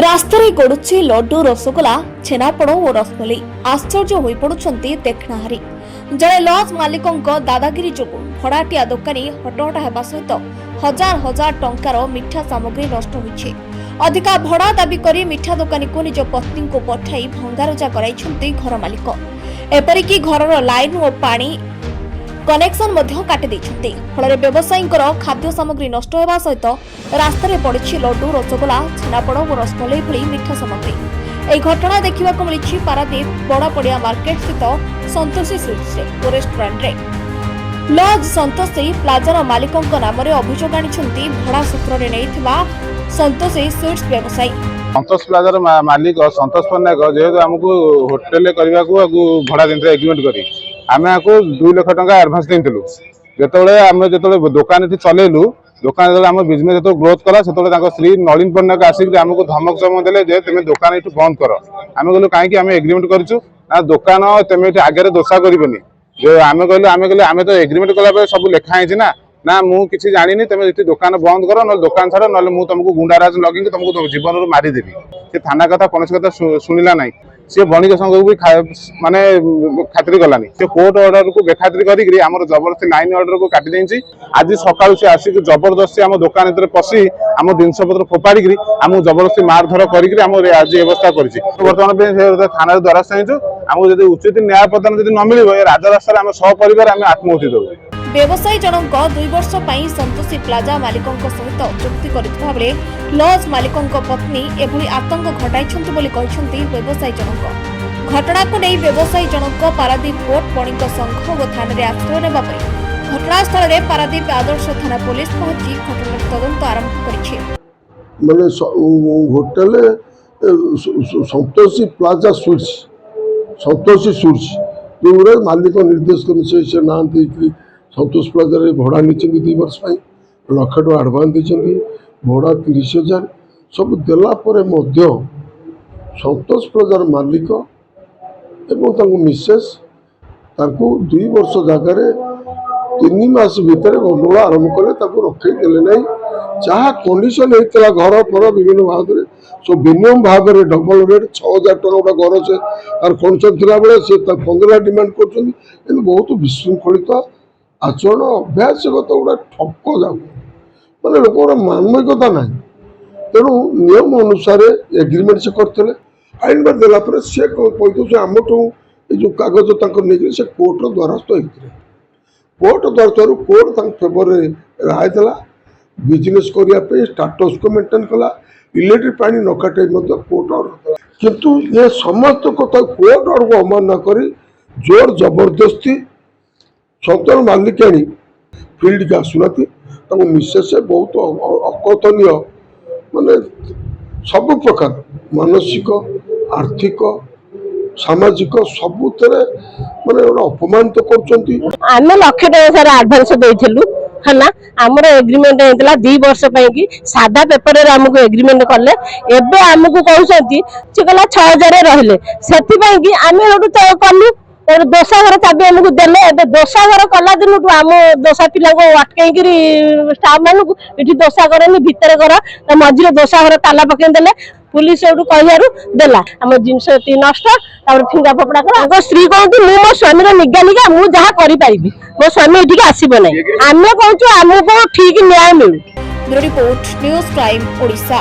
ରାସ୍ତାରେ ଗଡୁଛି ଲଡୁ, ରସଗୋଲା, ଛେନାପୋଡ ଓ ରସମଲେଇ। ଆଶ୍ଚର୍ଯ୍ୟ ହୋଇପଡୁଛନ୍ତି ଦେଖଣାହାରୀ। ଜଣେ ଲଜ୍ ମାଲିକଙ୍କ ଦାଦାଗିରି ଯୋଗୁଁ ଭଡାଟିଆ ଦୋକାନୀ ହଟହଟା ହେବା ସହିତ ହଜାର ହଜାର ଟଙ୍କାର ମିଠା ସାମଗ୍ରୀ ନଷ୍ଟ ହୋଇଛି। ଅଧିକା ଭଡା ଦାବି କରି ମିଠା ଦୋକାନୀକୁ ନିଜ ପତ୍ନୀଙ୍କୁ ପଠାଇ ଭଙ୍ଗାରୁଜା କରାଇଛନ୍ତି ଘର ମାଲିକ। ଏପରିକି ଘରର ଲାଇନ୍ ଓ ପାଣି କନେକ୍ସନ ମଧ୍ୟ କାଟି ଦେଇଛନ୍ତି। ଫଳରେ ବ୍ୟବସାୟୀଙ୍କର ଖାଦ୍ୟ ସାମଗ୍ରୀ ନଷ୍ଟ ହେବା ସହିତ ରାସ୍ତାରେ ପଡ଼ିଛି ଲଡୁ, ରସଗୋଲା, ଛେନାପୋଡ ଓ ରସମଲେଇ ଭଳି ମିଠା ସାମଗ୍ରୀ। ଏହି ଘଟଣା ଦେଖିବାକୁ ମିଳିଛି ପାରାଦୀପ ବଡ଼ପଡ଼ିଆ ମାର୍କେଟ ସ୍ଥିତ ସନ୍ତୋଷୀ ସୁଇଟ୍ସରେ ଓ ରେଷ୍ଟୁରାଣ୍ଟରେ। ଲଜ୍ ସନ୍ତୋଷୀ ପ୍ଲାଜାର ମାଲିକଙ୍କ ନାମରେ ଅଭିଯୋଗ ଆଣିଛନ୍ତି ଭଡ଼ା ସୂତ୍ରରେ ନେଇଥିବା ସନ୍ତୋଷୀ ସୁଇଟ୍ସ ବ୍ୟବସାୟୀ। ସନ୍ତୋଷ ପ୍ଲାଜାର ମାଲିକ ସନ୍ତୋଷ ପଟ୍ଟନାୟକ ଯେହେତୁ ଆମକୁ ହୋଟେଲ କରିବାକୁ ଭଡ଼ା ଦେଇଥିଲେ ଏଗ୍ରିମେଣ୍ଟ କରି, ଆମେ ଆକୁ 2 ଲକ୍ଷ ଟଙ୍କା ଆଡଭାନ୍ସ ଦେଇଥିଲୁ। ଯେତେବେଳେ ଦୋକାନ ଏଠି ଚଲେଇଲୁ, ଦୋକାନ ଯେତେବେଳେ ଆମ ବିଜନେସ୍ ଯେତେବେଳେ ଗ୍ରୋଥ କଲା, ସେତେବେଳେ ତାଙ୍କ ସ୍ତ୍ରୀ ନଳିନ ପଟ୍ଟନାୟକ ଆସିକି ଆମକୁ ଧମକ ଚମକ ଦେଲେ ଯେ ତୁମେ ଦୋକାନ ଏଠୁ ବନ୍ଦ କର। ଆମେ କହିଲୁ କାହିଁକି? ଆମେ ଏଗ୍ରିମେଣ୍ଟ କରିଛୁ ନା ଦୋକାନ ତୁମେ ଏଠି ଆଗରେ ଦୋଷା କରିବନି। ଯେ ଆମେ କହିଲୁ ଆମେ ତ ଏଗ୍ରିମେଣ୍ଟ କଲା ବେଳେ ସବୁ ଲେଖା ହେଇଛି ନା ମୁଁ କିଛି ଜାଣିନି, ତୁମେ ଏଠି ଦୋକାନ ବନ୍ଦ କର, ନହେଲେ ଦୋକାନ ଛାଡ, ନହେଲେ ମୁଁ ତମକୁ ଗୁଣ୍ଡାରାଜ ଲଗେଇକି ତମକୁ ଜୀବନରୁ ମାରିଦେବି। ସେ ଥାନା କଥା କୌଣସି କଥା ଶୁଣିଲା ନାହିଁ। ସେ ବଣିକ ସଂଘକୁ ବି ମାନେ ଖାତିର କଲାନି। ସେ କୋର୍ଟ ଅର୍ଡରକୁ ବେଖାତିର କରିକି ଆମର ଜବରଦସ୍ତି ଲାଇନ ଅର୍ଡରକୁ କାଟି ଦେଇଛି। ଆଜି ସକାଳୁ ସେ ଆସିକି ଜବରଦସ୍ତି ଆମ ଦୋକାନ ଭିତରେ ପଶି ଆମ ଜିନିଷପତ୍ର ଫୋପାଡ଼ିକି ଆମକୁ ଜବରଦସ୍ତି ମାରଧର କରିକି ଆମର ଆଜି ବ୍ୟବସ୍ଥା କରିଛି। ବର୍ତ୍ତମାନ ପାଇଁ ସେ ଥାନାରେ ଦ୍ୱାରସ୍ଥ ହେଇଛୁ। ଆମକୁ ଯଦି ଉଚିତ ନ୍ୟାୟ ପ୍ରଦାନ ଯଦି ନ ମିଳିବ, ଏ ରାଜରାସ୍ତାରେ ଆମେ ସପରିବାର ଆମେ ଆତ୍ମହତ୍ୟା ଦେବୁ। ବ୍ୟବସାୟୀ ଜଣଙ୍କ 2 ବର୍ଷ ପାଇଁ ସନ୍ତୋଷୀ ପ୍ଲାଜା ମାଲିକଙ୍କ ସହିତ ଚୁକ୍ତି କରିଥିବା ବେଳେ ଲଜ୍ ମାଲିକଙ୍କ ପତ୍ନୀ ଏଭଳି ଆତଙ୍କ ଘଟାଇଛନ୍ତି ବୋଲି କହିଛନ୍ତି ବ୍ୟବସାୟୀ ଜଣକ। ଘଟଣାକୁ ନେଇ ବ୍ୟବସାୟୀ ଜଣକ ପାରାଦୀପ କୋର୍ଟ ବଣିକ ସଂଘ ଓ ଥାନାରେ ଆଶ୍ରୟ ନେବା ପରେ ଘଟଣାସ୍ଥଳରେ ପାରାଦୀପ ଆଦର୍ଶ ଥାନା ପୁଲିସ ପହଞ୍ଚି ଘଟଣାର ତଦନ୍ତ ଆରମ୍ଭ କରିଛି। ମାନେ hotel Santoshi plaza sweets, Santoshi sweets ଯୋଉଗୁଡ଼ା ମାଲିକ ନିର୍ଦ୍ଦେଶ କରି ସେ ନାଁ ଦେଇକି ସନ୍ତୋଷ ପ୍ଲାଜାରେ ଭଡ଼ା ନେଇଛନ୍ତି 2 ବର୍ଷ ପାଇଁ, 1 ଲକ୍ଷ ଟଙ୍କା ଆଡ଼ଭାନ୍ସ ଦେଇଛନ୍ତି, ଭଡ଼ା 30,000 ସବୁ ଦେଲା ପରେ ମଧ୍ୟ ସନ୍ତୋଷ ପ୍ଲାଜାର ମାଲିକ ଏବଂ ତାଙ୍କ ମିସେସ୍ ତାଙ୍କୁ 2 ବର୍ଷ ଜାଗାରେ 3 ମାସ ଭିତରେ ଗଣ୍ଡଗୋଳ ଆରମ୍ଭ କଲେ, ତାକୁ ରଖେଇ ଦେଲେ ନାହିଁ। ଯାହା କଣ୍ଡିସନ ହେଇଥିଲା ଘର ଫର ବିଭିନ୍ନ ଭାଗରେ ସବୁ ମିନିମମ୍ ଭାଗରେ ଡବଲ ରେଟ୍ 6,000 ଟଙ୍କା ଗୋଟେ ଘର ସେ ତାର କଣ୍ଡିସନ ଥିଲାବେଳେ ସେ 15,000 ଡିମାଣ୍ଡ କରୁଛନ୍ତି। କିନ୍ତୁ ବହୁତ ବିଶୃଙ୍ଖଳିତ ଆଚରଣ, ଅଭ୍ୟାସଗତ ଗୋଟେ ଠକ ଯାଉ, ମାନେ ଲୋକଙ୍କର ମାନବିକତା ନାହିଁ। ତେଣୁ ନିୟମ ଅନୁସାରେ ଏଗ୍ରିମେଣ୍ଟ ସେ କରିଥିଲେ। ଆଇନ ବାର ଦେଲା ପରେ ସେ କହିଦେଉଛି ଆମଠୁ ଏ ଯେଉଁ କାଗଜ ତାଙ୍କର ନେଇକି ସେ କୋର୍ଟର ଦ୍ୱାରସ୍ଥ ହେଇଥିଲେ। କୋର୍ଟ ଦ୍ୱାରସ୍ଥରୁ କୋର୍ଟ ତାଙ୍କ ଫେଭରରେ ରାୟ ଦେଲା। ବିଜନେସ୍ କରିବା ପାଇଁ ଷ୍ଟାଟସକୁ ମେଣ୍ଟେନ୍ କଲା। ଇଲେକ୍ଟ୍ରିକ୍ ପାଣି ନ କାଟାଇ ମଧ୍ୟ କୋର୍ଟ ଅର୍ଡର ଦେଲା। କିନ୍ତୁ ଏ ସମସ୍ତ କଥା କୋର୍ଟ ଅର୍ଡରକୁ ଅମାନ୍ୟ କରି ଜୋର ଜବରଦସ୍ତି ସନ୍ତୋଷ ମାଲିକାଣୀ ଫିଲ୍ଡକୁ ଆସୁନାହାନ୍ତି। ତାଙ୍କ ମିସେସ୍ ବହୁତ ଅକଥନୀୟ, ମାନେ ସବୁ ପ୍ରକାର ମାନସିକ, ଆର୍ଥିକ, ସାମାଜିକ ସବୁଥିରେ ମାନେ ଗୋଟେ ଅପମାନିତ କରୁଛନ୍ତି। ଆମେ 1 ଲକ୍ଷ ଟଙ୍କା ସାର୍ ଆଡଭାନ୍ସ ଦେଇଥିଲୁ ହେଲା। ଆମର ଏଗ୍ରିମେଣ୍ଟ ହେଇଥିଲା 2 ବର୍ଷ ପାଇଁ କି ସାଧା ପେପରରେ ଆମକୁ ଏଗ୍ରିମେଣ୍ଟ କଲେ। ଏବେ ଆମକୁ କହୁଛନ୍ତି ସେ କହିଲା 6,000 ରହିଲେ, ସେଥିପାଇଁ କି ଆମେ ଗୋଟେ କଲୁ ଦୋଷା ଘର ଚାବି ଆମକୁ ଦେଲେ। ଏବେ ଦୋଷା ଘର କଲା ଦିନଠୁ ଆମ ଦୋଷା ପିଲାଙ୍କୁ ଅଟକେଇକିରି ଷ୍ଟାଫ ମାନଙ୍କୁ ଏଠି ଦୋଷା ଘରନି ଭିତରେ ଘର ମଝିରେ ଦୋଷା ଘର ତାଲା ପକେଇ ଦେଲେ। ପୁଲିସ ଏଠୁ କହିବାରୁ ଦେଲା। ଆମ ଜିନିଷ ଏତିକି ନଷ୍ଟ, ତାପରେ ଫିଙ୍ଗା ଫୋପଡା କଲା। ତାଙ୍କ ସ୍ତ୍ରୀ କହନ୍ତି ମୁଁ ମୋ ସ୍ୱାମୀର ନିଗା ମୁଁ ଯାହା କରିପାରିବି, ମୋ ସ୍ୱାମୀ ଏଠିକି ଆସିବ ନାହିଁ। ଆମେ କହୁଛୁ ଆମକୁ ଠିକ ନ୍ୟାୟ ମିଳୁ। Report news prime Odisha.